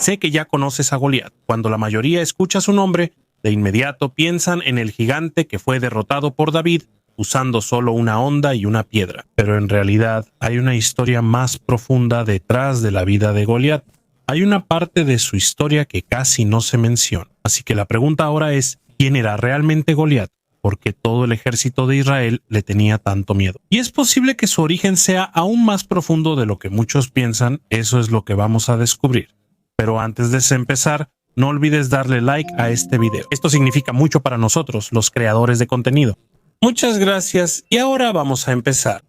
Sé que ya conoces a Goliat. Cuando la mayoría escucha su nombre, de inmediato piensan en el gigante que fue derrotado por David usando solo una honda y una piedra. Pero en realidad hay una historia más profunda detrás de la vida de Goliat. Hay una parte de su historia que casi no se menciona. Así que la pregunta ahora es, ¿quién era realmente Goliat? ¿Por qué todo el ejército de Israel le tenía tanto miedo? Y es posible que su origen sea aún más profundo de lo que muchos piensan. Eso es lo que vamos a descubrir. Pero antes de empezar, no olvides darle like a este video. Esto significa mucho para nosotros, los creadores de contenido. Muchas gracias y ahora vamos a empezar.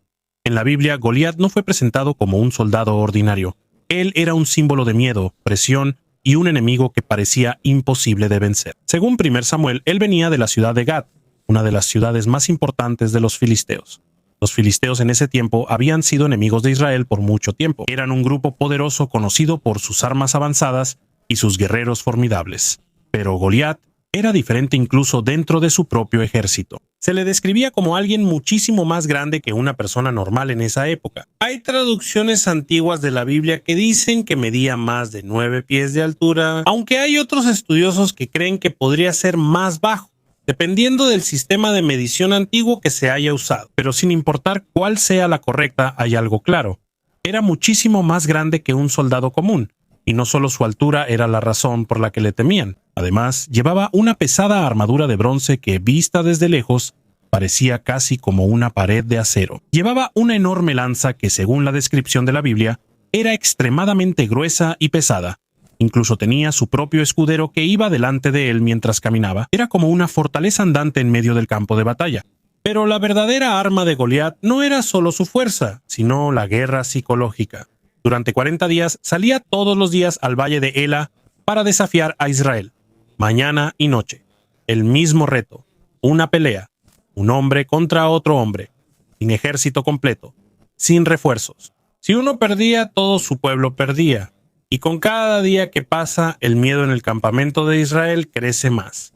En la Biblia, Goliat no fue presentado como un soldado ordinario. Él era un símbolo de miedo, presión y un enemigo que parecía imposible de vencer. Según 1 Samuel, él venía de la ciudad de Gat, una de las ciudades más importantes de los filisteos. Los filisteos en ese tiempo habían sido enemigos de Israel por mucho tiempo. Eran un grupo poderoso conocido por sus armas avanzadas y sus guerreros formidables. Pero Goliat era diferente incluso dentro de su propio ejército. Se le describía como alguien muchísimo más grande que una persona normal en esa época. Hay traducciones antiguas de la Biblia que dicen que medía más de 9 pies de altura, aunque hay otros estudiosos que creen que podría ser más bajo, dependiendo del sistema de medición antiguo que se haya usado. Pero sin importar cuál sea la correcta, hay algo claro. Era muchísimo más grande que un soldado común. Y no solo su altura era la razón por la que le temían. Además, llevaba una pesada armadura de bronce que, vista desde lejos, parecía casi como una pared de acero. Llevaba una enorme lanza que, según la descripción de la Biblia, era extremadamente gruesa y pesada. Incluso tenía su propio escudero que iba delante de él mientras caminaba. Era como una fortaleza andante en medio del campo de batalla. Pero la verdadera arma de Goliat no era solo su fuerza, sino la guerra psicológica. Durante 40 días salía todos los días al valle de Ela para desafiar a Israel. Mañana y noche. El mismo reto. Una pelea. Un hombre contra otro hombre. Sin ejército completo. Sin refuerzos. Si uno perdía, todo su pueblo perdía. Y con cada día que pasa, el miedo en el campamento de Israel crece más.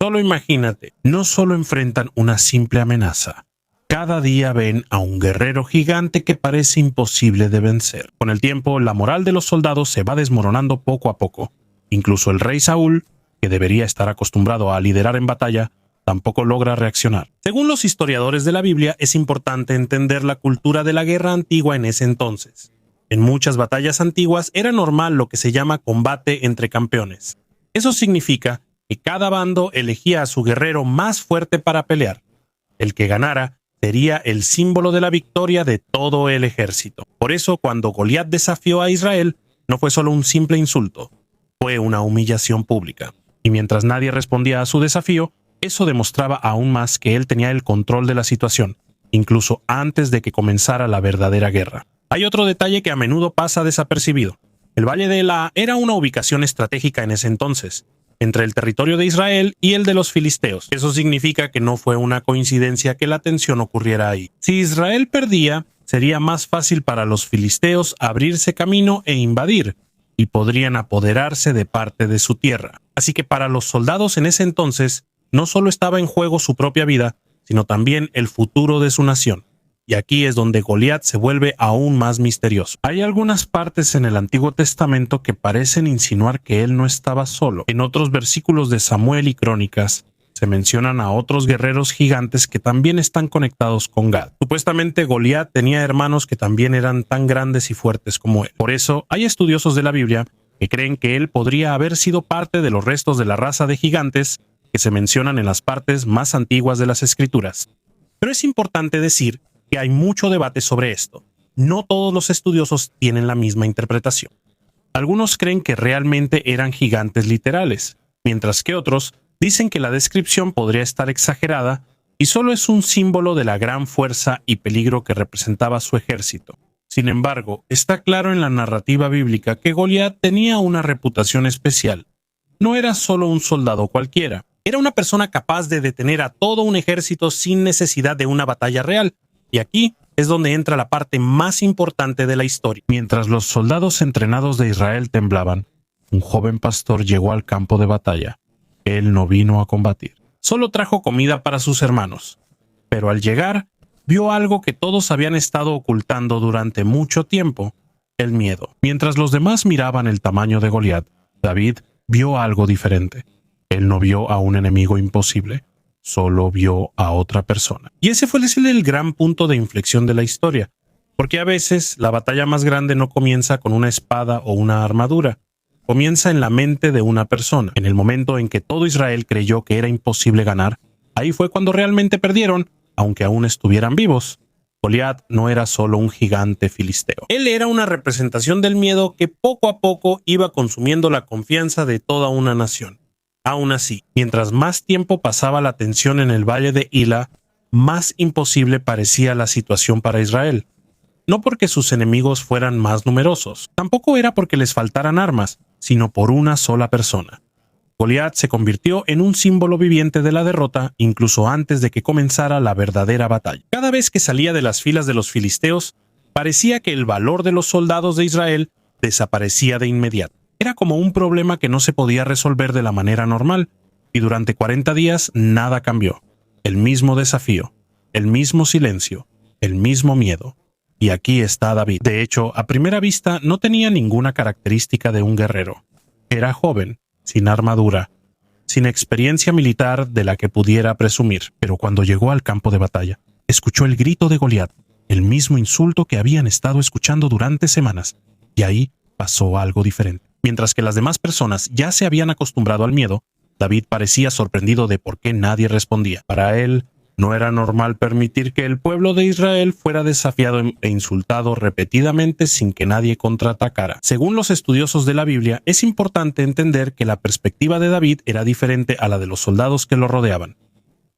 Solo imagínate, no solo enfrentan una simple amenaza. Cada día ven a un guerrero gigante que parece imposible de vencer. Con el tiempo, la moral de los soldados se va desmoronando poco a poco. Incluso el rey Saúl, que debería estar acostumbrado a liderar en batalla, tampoco logra reaccionar. Según los historiadores de la Biblia, es importante entender la cultura de la guerra antigua en ese entonces. En muchas batallas antiguas era normal lo que se llama combate entre campeones. Eso significa que cada bando elegía a su guerrero más fuerte para pelear. El que ganara sería el símbolo de la victoria de todo el ejército. Por eso, cuando Goliat desafió a Israel, no fue solo un simple insulto, fue una humillación pública. Y mientras nadie respondía a su desafío, eso demostraba aún más que él tenía el control de la situación, incluso antes de que comenzara la verdadera guerra. Hay otro detalle que a menudo pasa desapercibido. El Valle de Ela era una ubicación estratégica en ese entonces, entre el territorio de Israel y el de los filisteos. Eso significa que no fue una coincidencia que la tensión ocurriera ahí. Si Israel perdía, sería más fácil para los filisteos abrirse camino e invadir, y podrían apoderarse de parte de su tierra. Así que para los soldados en ese entonces, no solo estaba en juego su propia vida, sino también el futuro de su nación. Y aquí es donde Goliat se vuelve aún más misterioso. Hay algunas partes en el Antiguo Testamento que parecen insinuar que él no estaba solo. En otros versículos de Samuel y Crónicas se mencionan a otros guerreros gigantes que también están conectados con Gad. Supuestamente Goliat tenía hermanos que también eran tan grandes y fuertes como él. Por eso hay estudiosos de la Biblia que creen que él podría haber sido parte de los restos de la raza de gigantes que se mencionan en las partes más antiguas de las Escrituras. Pero es importante decir que hay mucho debate sobre esto. No todos los estudiosos tienen la misma interpretación. Algunos creen que realmente eran gigantes literales, mientras que otros dicen que la descripción podría estar exagerada y solo es un símbolo de la gran fuerza y peligro que representaba su ejército. Sin embargo, está claro en la narrativa bíblica que Goliat tenía una reputación especial. No era solo un soldado cualquiera, era una persona capaz de detener a todo un ejército sin necesidad de una batalla real. Y aquí es donde entra la parte más importante de la historia. Mientras los soldados entrenados de Israel temblaban, un joven pastor llegó al campo de batalla. Él no vino a combatir. Solo trajo comida para sus hermanos. Pero al llegar, vio algo que todos habían estado ocultando durante mucho tiempo: el miedo. Mientras los demás miraban el tamaño de Goliat, David vio algo diferente. Él no vio a un enemigo imposible, solo vio a otra persona. Y ese fue el gran punto de inflexión de la historia, porque a veces la batalla más grande no comienza con una espada o una armadura, comienza en la mente de una persona. En el momento en que todo Israel creyó que era imposible ganar, ahí fue cuando realmente perdieron, aunque aún estuvieran vivos. Goliat no era solo un gigante filisteo. Él era una representación del miedo que poco a poco iba consumiendo la confianza de toda una nación. Aún así, mientras más tiempo pasaba la tensión en el valle de Ila, más imposible parecía la situación para Israel. No porque sus enemigos fueran más numerosos, tampoco era porque les faltaran armas, sino por una sola persona. Goliat se convirtió en un símbolo viviente de la derrota incluso antes de que comenzara la verdadera batalla. Cada vez que salía de las filas de los filisteos, parecía que el valor de los soldados de Israel desaparecía de inmediato. Era como un problema que no se podía resolver de la manera normal, y durante 40 días nada cambió. El mismo desafío, el mismo silencio, el mismo miedo. Y aquí está David. De hecho, a primera vista no tenía ninguna característica de un guerrero. Era joven, sin armadura, sin experiencia militar de la que pudiera presumir. Pero cuando llegó al campo de batalla, escuchó el grito de Goliat, el mismo insulto que habían estado escuchando durante semanas, y ahí pasó algo diferente. Mientras que las demás personas ya se habían acostumbrado al miedo, David parecía sorprendido de por qué nadie respondía. Para él, no era normal permitir que el pueblo de Israel fuera desafiado e insultado repetidamente sin que nadie contraatacara. Según los estudiosos de la Biblia, es importante entender que la perspectiva de David era diferente a la de los soldados que lo rodeaban.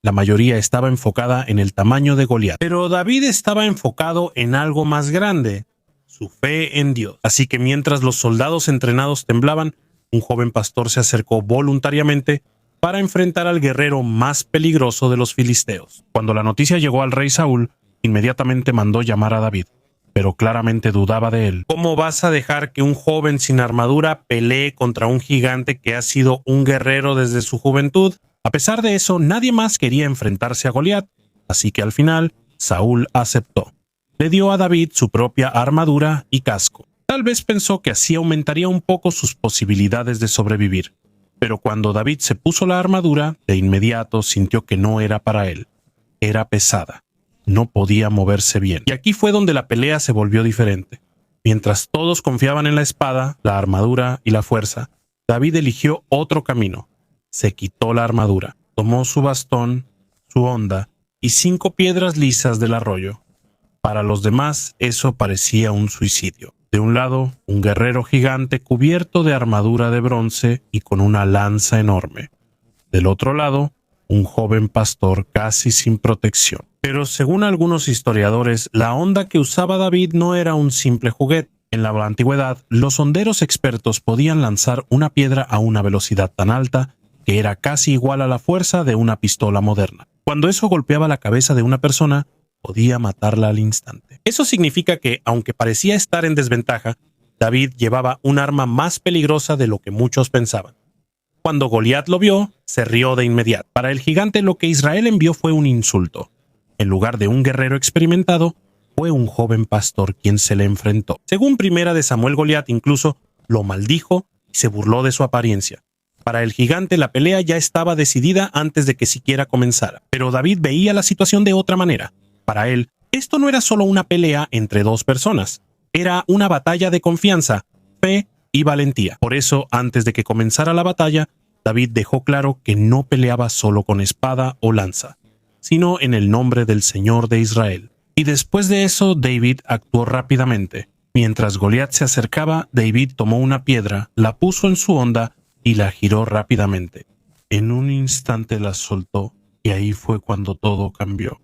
La mayoría estaba enfocada en el tamaño de Goliat, pero David estaba enfocado en algo más grande, su fe en Dios. Así que mientras los soldados entrenados temblaban, un joven pastor se acercó voluntariamente para enfrentar al guerrero más peligroso de los filisteos. Cuando la noticia llegó al rey Saúl, inmediatamente mandó llamar a David, pero claramente dudaba de él. ¿Cómo vas a dejar que un joven sin armadura pelee contra un gigante que ha sido un guerrero desde su juventud? A pesar de eso, nadie más quería enfrentarse a Goliat, así que al final, Saúl aceptó. Le dio a David su propia armadura y casco. Tal vez pensó que así aumentaría un poco sus posibilidades de sobrevivir. Pero cuando David se puso la armadura, de inmediato sintió que no era para él. Era pesada. No podía moverse bien. Y aquí fue donde la pelea se volvió diferente. Mientras todos confiaban en la espada, la armadura y la fuerza, David eligió otro camino. Se quitó la armadura, tomó su bastón, su honda y 5 piedras lisas del arroyo. Para los demás, eso parecía un suicidio. De un lado, un guerrero gigante cubierto de armadura de bronce y con una lanza enorme. Del otro lado, un joven pastor casi sin protección. Pero según algunos historiadores, la honda que usaba David no era un simple juguete. En la antigüedad, los honderos expertos podían lanzar una piedra a una velocidad tan alta que era casi igual a la fuerza de una pistola moderna. Cuando eso golpeaba la cabeza de una persona, podía matarla al instante. Eso significa que, aunque parecía estar en desventaja, David llevaba un arma más peligrosa de lo que muchos pensaban. Cuando Goliat lo vio, se rió de inmediato. Para el gigante lo que Israel envió fue un insulto. En lugar de un guerrero experimentado, fue un joven pastor quien se le enfrentó. Según Primera de Samuel, Goliat incluso lo maldijo y se burló de su apariencia. Para el gigante la pelea ya estaba decidida antes de que siquiera comenzara. Pero David veía la situación de otra manera. Para él, esto no era solo una pelea entre dos personas, era una batalla de confianza, fe y valentía. Por eso, antes de que comenzara la batalla, David dejó claro que no peleaba solo con espada o lanza, sino en el nombre del Señor de Israel. Y después de eso, David actuó rápidamente. Mientras Goliat se acercaba, David tomó una piedra, la puso en su honda y la giró rápidamente. En un instante la soltó y ahí fue cuando todo cambió.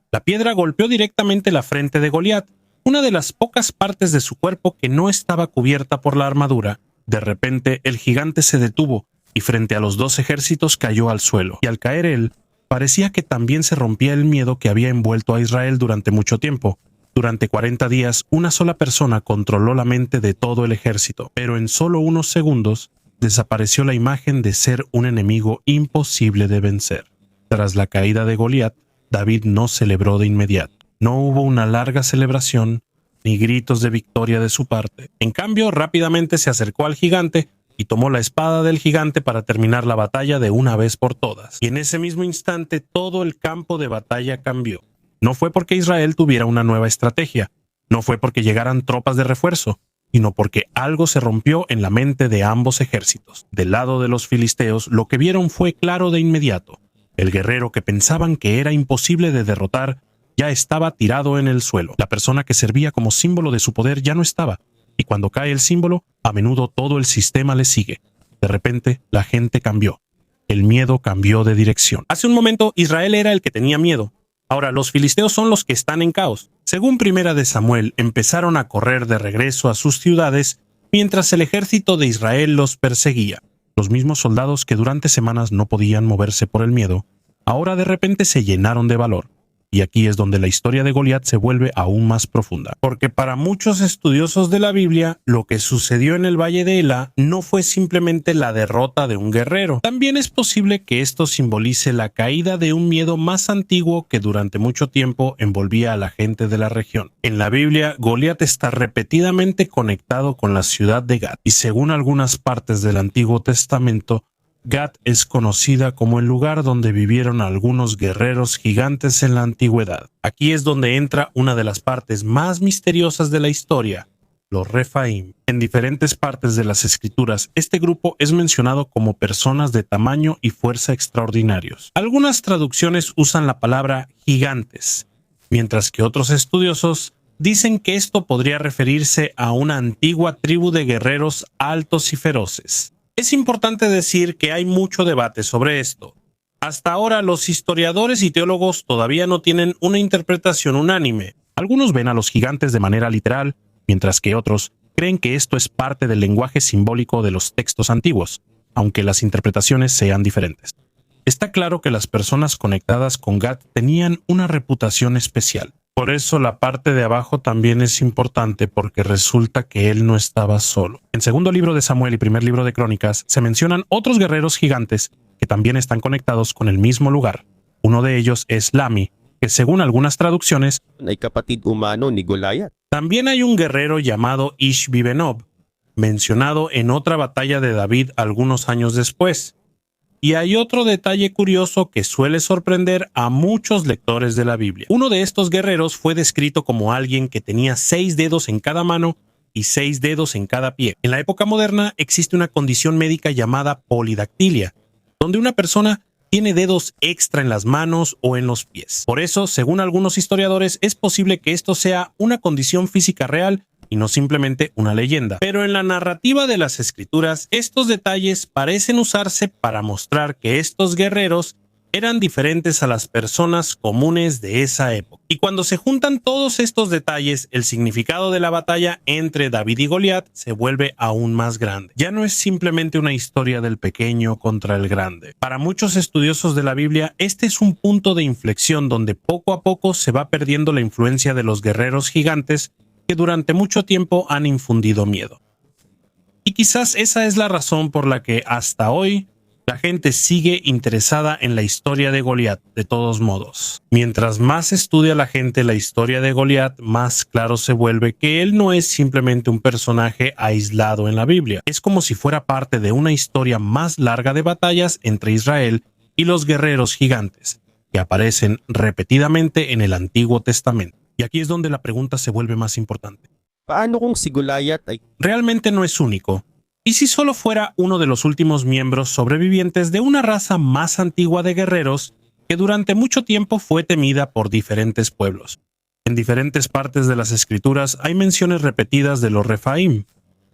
La piedra golpeó directamente la frente de Goliat, una de las pocas partes de su cuerpo que no estaba cubierta por la armadura. De repente, el gigante se detuvo y frente a los 2 ejércitos cayó al suelo. Y al caer él, parecía que también se rompía el miedo que había envuelto a Israel durante mucho tiempo. Durante 40 días, una sola persona controló la mente de todo el ejército, pero en solo unos segundos desapareció la imagen de ser un enemigo imposible de vencer. Tras la caída de Goliat, David no celebró de inmediato. No hubo una larga celebración, ni gritos de victoria de su parte. En cambio, rápidamente se acercó al gigante y tomó la espada del gigante para terminar la batalla de una vez por todas. Y en ese mismo instante todo el campo de batalla cambió. No fue porque Israel tuviera una nueva estrategia, no fue porque llegaran tropas de refuerzo, sino porque algo se rompió en la mente de ambos ejércitos. Del lado de los filisteos, lo que vieron fue claro de inmediato. El guerrero que pensaban que era imposible de derrotar ya estaba tirado en el suelo. La persona que servía como símbolo de su poder ya no estaba. Y cuando cae el símbolo, a menudo todo el sistema le sigue. De repente, la gente cambió. El miedo cambió de dirección. Hace un momento, Israel era el que tenía miedo. Ahora, los filisteos son los que están en caos. Según Primera de Samuel, empezaron a correr de regreso a sus ciudades mientras el ejército de Israel los perseguía. Los mismos soldados que durante semanas no podían moverse por el miedo, ahora de repente se llenaron de valor. Y aquí es donde la historia de Goliat se vuelve aún más profunda. Porque para muchos estudiosos de la Biblia, lo que sucedió en el Valle de Ela no fue simplemente la derrota de un guerrero. También es posible que esto simbolice la caída de un miedo más antiguo que durante mucho tiempo envolvía a la gente de la región. En la Biblia, Goliat está repetidamente conectado con la ciudad de Gat. Y según algunas partes del Antiguo Testamento, Gat es conocida como el lugar donde vivieron algunos guerreros gigantes en la antigüedad. Aquí es donde entra una de las partes más misteriosas de la historia, los Refaim. En diferentes partes de las escrituras, este grupo es mencionado como personas de tamaño y fuerza extraordinarios. Algunas traducciones usan la palabra gigantes, mientras que otros estudiosos dicen que esto podría referirse a una antigua tribu de guerreros altos y feroces. Es importante decir que hay mucho debate sobre esto. Hasta ahora los historiadores y teólogos todavía no tienen una interpretación unánime. Algunos ven a los gigantes de manera literal, mientras que otros creen que esto es parte del lenguaje simbólico de los textos antiguos, aunque las interpretaciones sean diferentes. Está claro que las personas conectadas con Gat tenían una reputación especial. Por eso la parte de abajo también es importante porque resulta que él no estaba solo. En segundo libro de Samuel y primer libro de Crónicas se mencionan otros guerreros gigantes que también están conectados con el mismo lugar. Uno de ellos es Lami, que según algunas traducciones, ay kapatid umano ni Goliath. También hay un guerrero llamado Ishbi-Benob, mencionado en otra batalla de David algunos años después. Y hay otro detalle curioso que suele sorprender a muchos lectores de la Biblia. Uno de estos guerreros fue descrito como alguien que tenía 6 dedos en cada mano y 6 dedos en cada pie. En la época moderna existe una condición médica llamada polidactilia, donde una persona tiene dedos extra en las manos o en los pies. Por eso, según algunos historiadores, es posible que esto sea una condición física real y no simplemente una leyenda. Pero en la narrativa de las escrituras, estos detalles parecen usarse para mostrar que estos guerreros eran diferentes a las personas comunes de esa época. Y cuando se juntan todos estos detalles, el significado de la batalla entre David y Goliat se vuelve aún más grande. Ya no es simplemente una historia del pequeño contra el grande. Para muchos estudiosos de la Biblia, este es un punto de inflexión donde poco a poco se va perdiendo la influencia de los guerreros gigantes que durante mucho tiempo han infundido miedo. Y quizás esa es la razón por la que hasta hoy la gente sigue interesada en la historia de Goliat de todos modos. Mientras más estudia la gente la historia de Goliat, más claro se vuelve que él no es simplemente un personaje aislado en la Biblia. Es como si fuera parte de una historia más larga de batallas entre Israel y los guerreros gigantes, que aparecen repetidamente en el Antiguo Testamento. Y aquí es donde la pregunta se vuelve más importante. Paano kung si Goliath ay Realmente no es único. ¿Y si solo fuera uno de los últimos miembros sobrevivientes de una raza más antigua de guerreros que durante mucho tiempo fue temida por diferentes pueblos? En diferentes partes de las escrituras hay menciones repetidas de los Refaim.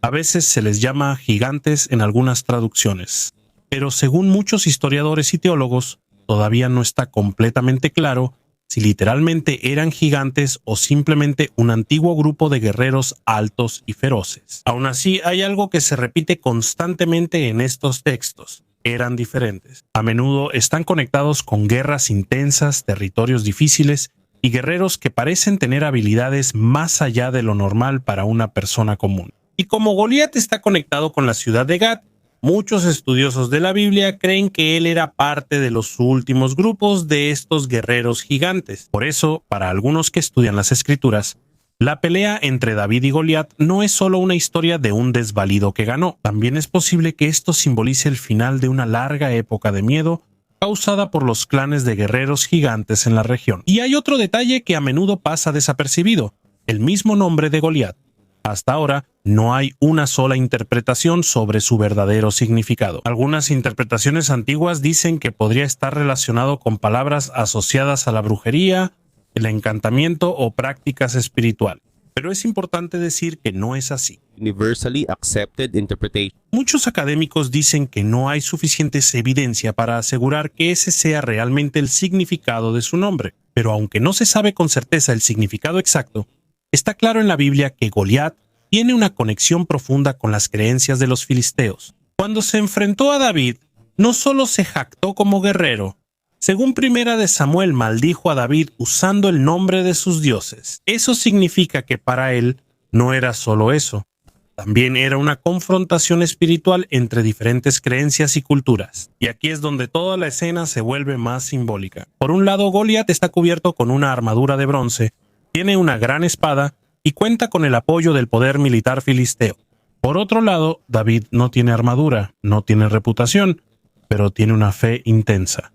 A veces se les llama gigantes en algunas traducciones. Pero según muchos historiadores y teólogos, todavía no está completamente claro si literalmente eran gigantes o simplemente un antiguo grupo de guerreros altos y feroces. Aún así, hay algo que se repite constantemente en estos textos. Eran diferentes. A menudo están conectados con guerras intensas, territorios difíciles y guerreros que parecen tener habilidades más allá de lo normal para una persona común. Y como Goliat está conectado con la ciudad de Gat, muchos estudiosos de la Biblia creen que él era parte de los últimos grupos de estos guerreros gigantes. Por eso, para algunos que estudian las escrituras, La pelea entre David y Goliat no es solo una historia de un desvalido que ganó. También es posible que esto simbolice el final de una larga época de miedo causada por los clanes de guerreros gigantes en la región. Y hay otro detalle que a menudo pasa desapercibido: el mismo nombre de Goliat. Hasta ahora, no hay una sola interpretación sobre su verdadero significado. Algunas interpretaciones antiguas dicen que podría estar relacionado con palabras asociadas a la brujería, el encantamiento o prácticas espirituales. Pero es importante decir que no es así. Universally accepted interpretation. Muchos académicos dicen que no hay suficiente evidencia para asegurar que ese sea realmente el significado de su nombre. Pero aunque no se sabe con certeza el significado exacto, está claro en la Biblia que Goliat tiene una conexión profunda con las creencias de los filisteos. Cuando se enfrentó a David, no solo se jactó como guerrero. Según Primera de Samuel, maldijo a David usando el nombre de sus dioses. Eso significa que para él no era solo eso. También era una confrontación espiritual entre diferentes creencias y culturas. Y aquí es donde toda la escena se vuelve más simbólica. Por un lado, Goliat está cubierto con una armadura de bronce, tiene una gran espada y cuenta con el apoyo del poder militar filisteo. Por otro lado, David no tiene armadura, no tiene reputación, pero tiene una fe intensa.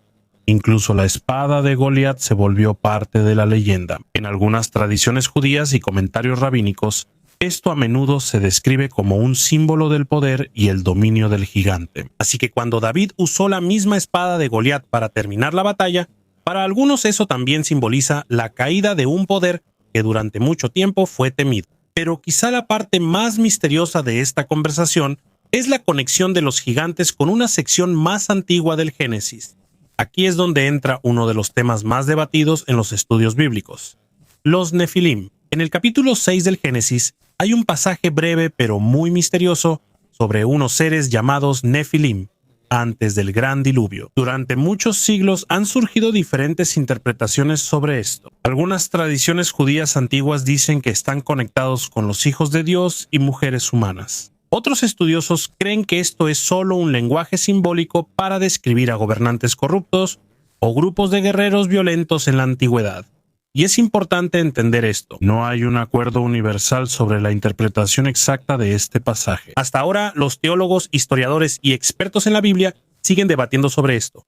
Incluso la espada de Goliat se volvió parte de la leyenda. En algunas tradiciones judías y comentarios rabínicos, esto a menudo se describe como un símbolo del poder y el dominio del gigante. Así que cuando David usó la misma espada de Goliat para terminar la batalla, para algunos eso también simboliza la caída de un poder que durante mucho tiempo fue temido. Pero quizá la parte más misteriosa de esta conversación es la conexión de los gigantes con una sección más antigua del Génesis. Aquí es donde entra uno de los temas más debatidos en los estudios bíblicos: los Nefilim. En el capítulo 6 del Génesis hay un pasaje breve pero muy misterioso sobre unos seres llamados Nefilim, antes del gran diluvio. Durante muchos siglos han surgido diferentes interpretaciones sobre esto. Algunas tradiciones judías antiguas dicen que están conectados con los hijos de Dios y mujeres humanas. Otros estudiosos creen que esto es solo un lenguaje simbólico para describir a gobernantes corruptos o grupos de guerreros violentos en la antigüedad. Y es importante entender esto. No hay un acuerdo universal sobre la interpretación exacta de este pasaje. Hasta ahora, los teólogos, historiadores y expertos en la Biblia siguen debatiendo sobre esto.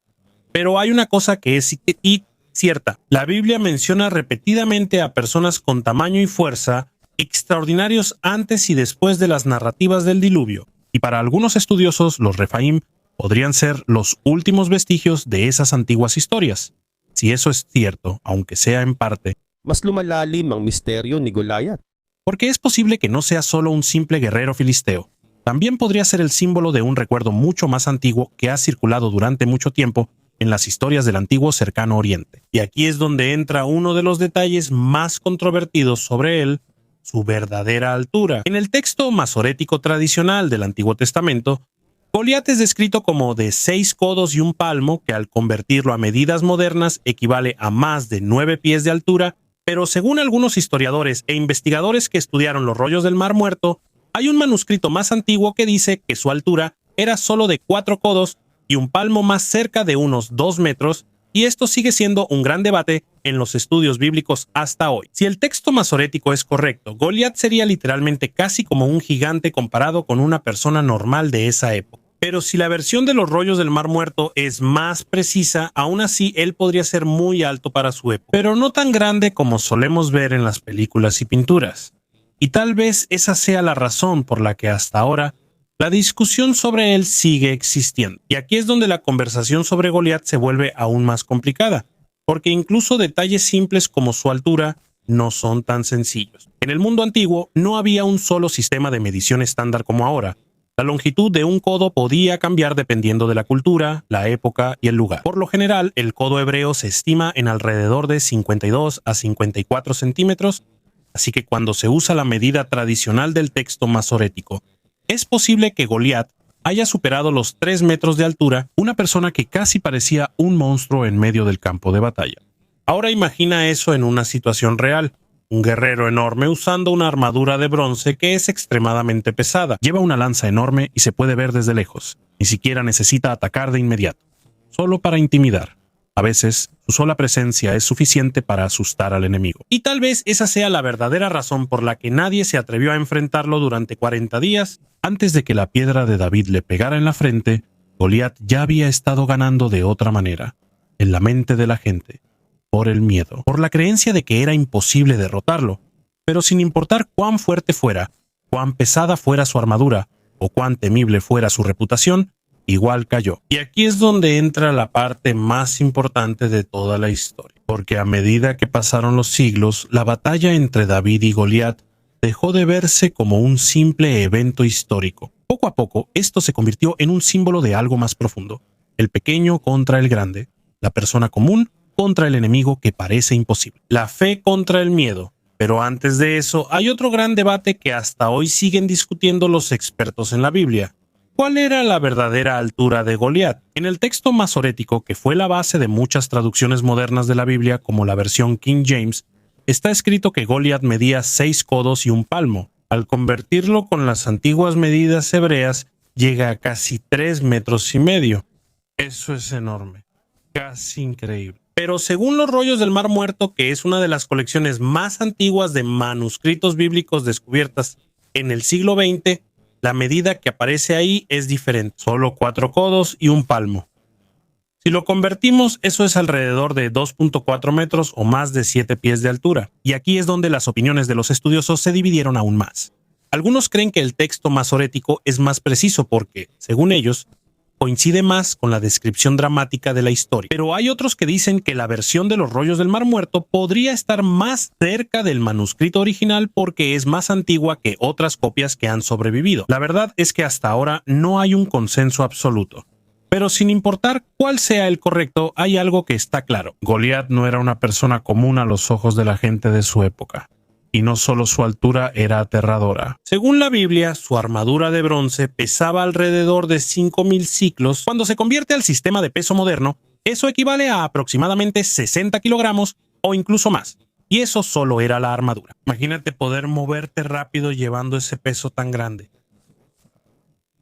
Pero hay una cosa que es cierta. La Biblia menciona repetidamente a personas con tamaño y fuerza extraordinarios antes y después de las narrativas del diluvio. Y para algunos estudiosos, los Refaim podrían ser los últimos vestigios de esas antiguas historias. Si eso es cierto, aunque sea en parte, Mas lumalalim ang misteryo ni Goliath. porque es posible que no sea solo un simple guerrero filisteo. También podría ser el símbolo de un recuerdo mucho más antiguo que ha circulado durante mucho tiempo en las historias del antiguo cercano Oriente. Y aquí es donde entra uno de los detalles más controvertidos sobre él: su verdadera altura. En el texto masorético tradicional del Antiguo Testamento, Goliat es descrito como de 6 codos y un palmo, que al convertirlo a medidas modernas equivale a más de 9 pies de altura, pero según algunos historiadores e investigadores que estudiaron los rollos del Mar Muerto, hay un manuscrito más antiguo que dice que su altura era solo de 4 codos y un palmo más cerca de unos 2 metros, y esto sigue siendo un gran debate en los estudios bíblicos hasta hoy. Si el texto masorético es correcto, Goliat sería literalmente casi como un gigante comparado con una persona normal de esa época. Pero si la versión de los rollos del Mar Muerto es más precisa, aún así él podría ser muy alto para su época, pero no tan grande como solemos ver en las películas y pinturas. Y tal vez esa sea la razón por la que hasta ahora la discusión sobre él sigue existiendo. Y aquí es donde la conversación sobre Goliat se vuelve aún más complicada, porque incluso detalles simples como su altura no son tan sencillos. En el mundo antiguo no había un solo sistema de medición estándar como ahora. La longitud de un codo podía cambiar dependiendo de la cultura, la época y el lugar. Por lo general, el codo hebreo se estima en alrededor de 52 a 54 centímetros, así que cuando se usa la medida tradicional del texto masorético, es posible que Goliat haya superado los 3 metros de altura, una persona que casi parecía un monstruo en medio del campo de batalla. Ahora imagina eso en una situación real. Un guerrero enorme usando una armadura de bronce que es extremadamente pesada. Lleva una lanza enorme y se puede ver desde lejos. Ni siquiera necesita atacar de inmediato, solo para intimidar. A veces, su sola presencia es suficiente para asustar al enemigo. Y tal vez esa sea la verdadera razón por la que nadie se atrevió a enfrentarlo durante 40 días. Antes de que la piedra de David le pegara en la frente, Goliat ya había estado ganando de otra manera, en la mente de la gente, por el miedo, por la creencia de que era imposible derrotarlo. Pero sin importar cuán fuerte fuera, cuán pesada fuera su armadura, o cuán temible fuera su reputación, igual cayó. Y aquí es donde entra la parte más importante de toda la historia, porque a medida que pasaron los siglos, la batalla entre David y Goliat dejó de verse como un simple evento histórico. Poco a poco, esto se convirtió en un símbolo de algo más profundo: el pequeño contra el grande, la persona común contra el enemigo que parece imposible, la fe contra el miedo. Pero antes de eso, hay otro gran debate que hasta hoy siguen discutiendo los expertos en la Biblia. ¿Cuál era la verdadera altura de Goliat? En el texto masorético, que fue la base de muchas traducciones modernas de la Biblia, como la versión King James, está escrito que Goliat medía 6 codos y un palmo. Al convertirlo con las antiguas medidas hebreas, llega a casi 3,5 metros. Eso es enorme, casi increíble. Pero según los rollos del Mar Muerto, que es una de las colecciones más antiguas de manuscritos bíblicos descubiertas en el siglo XX, la medida que aparece ahí es diferente, solo 4 codos y un palmo. Si lo convertimos, eso es alrededor de 2,4 metros o más de 7 pies de altura. Y aquí es donde las opiniones de los estudiosos se dividieron aún más. Algunos creen que el texto masorético es más preciso porque, según ellos, coincide más con la descripción dramática de la historia. Pero hay otros que dicen que la versión de los rollos del Mar Muerto podría estar más cerca del manuscrito original porque es más antigua que otras copias que han sobrevivido. La verdad es que hasta ahora no hay un consenso absoluto. Pero sin importar cuál sea el correcto, hay algo que está claro: Goliat no era una persona común a los ojos de la gente de su época. Y no solo su altura era aterradora. Según la Biblia, su armadura de bronce pesaba alrededor de 5,000 ciclos. Cuando se convierte al sistema de peso moderno, eso equivale a aproximadamente 60 kilogramos o incluso más. Y eso solo era la armadura. Imagínate poder moverte rápido llevando ese peso tan grande.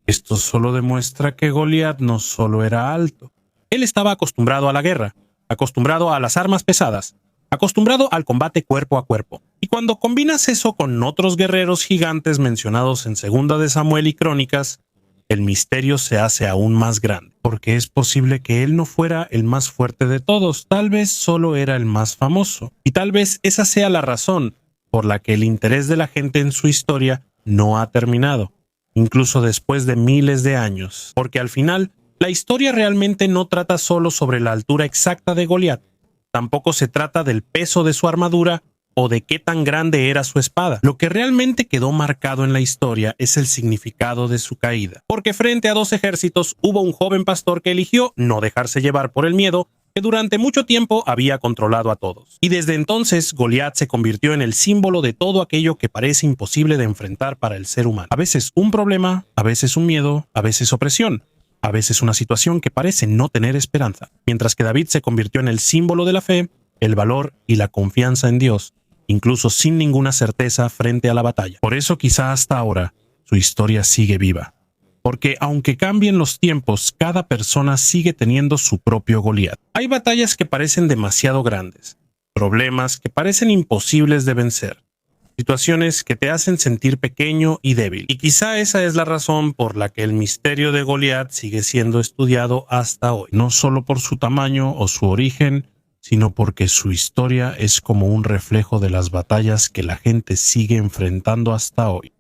Esto solo demuestra que Goliat no solo era alto. Él estaba acostumbrado a la guerra, acostumbrado a las armas pesadas, acostumbrado al combate cuerpo a cuerpo. Y cuando combinas eso con otros guerreros gigantes mencionados en 2 de Samuel y Crónicas, el misterio se hace aún más grande, porque es posible que él no fuera el más fuerte de todos, tal vez solo era el más famoso. Y tal vez esa sea la razón por la que el interés de la gente en su historia no ha terminado, incluso después de miles de años, porque al final, la historia realmente no trata solo sobre la altura exacta de Goliat. Tampoco se trata del peso de su armadura o de qué tan grande era su espada. Lo que realmente quedó marcado en la historia es el significado de su caída. Porque frente a 2 ejércitos hubo un joven pastor que eligió no dejarse llevar por el miedo que durante mucho tiempo había controlado a todos. Y desde entonces, Goliat se convirtió en el símbolo de todo aquello que parece imposible de enfrentar para el ser humano. A veces un problema, a veces un miedo, a veces opresión. A veces una situación que parece no tener esperanza. Mientras que David se convirtió en el símbolo de la fe, el valor y la confianza en Dios, incluso sin ninguna certeza frente a la batalla. Por eso quizá hasta ahora su historia sigue viva. Porque aunque cambien los tiempos, cada persona sigue teniendo su propio Goliat. Hay batallas que parecen demasiado grandes, problemas que parecen imposibles de vencer, situaciones que te hacen sentir pequeño y débil. Y quizá esa es la razón por la que el misterio de Goliat sigue siendo estudiado hasta hoy. No solo por su tamaño o su origen, sino porque su historia es como un reflejo de las batallas que la gente sigue enfrentando hasta hoy.